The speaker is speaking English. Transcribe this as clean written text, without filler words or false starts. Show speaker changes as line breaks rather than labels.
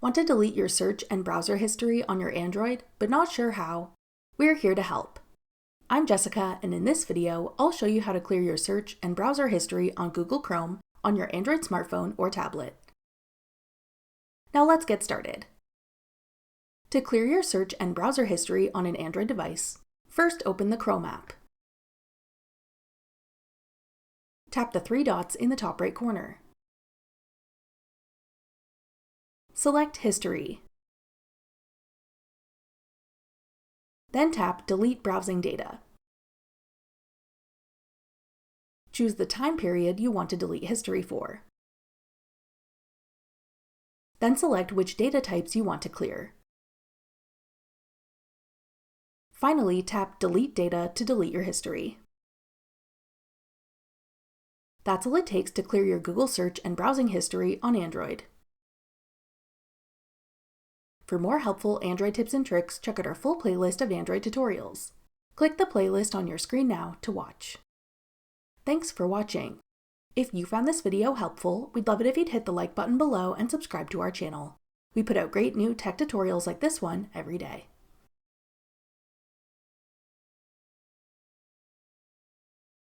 Want to delete your search and browser history on your Android, but not sure how? We're here to help. I'm Jessica, and in this video, I'll show you how to clear your search and browser history on Google Chrome on your Android smartphone or tablet. Now let's get started. To clear your search and browser history on an Android device, first open the Chrome app. Tap the three dots in the top right corner. Select History. Then tap Delete Browsing Data. Choose the time period you want to delete history for. Then select which data types you want to clear. Finally, tap Delete Data to delete your history. That's all it takes to clear your Google search and browsing history on Android. For more helpful Android tips and tricks, check out our full playlist of Android tutorials. Click the playlist on your screen now to watch. Thanks for watching. If you found this video helpful, we'd love it if you'd hit the like button below and subscribe to our channel. We put out great new tech tutorials like this one every day.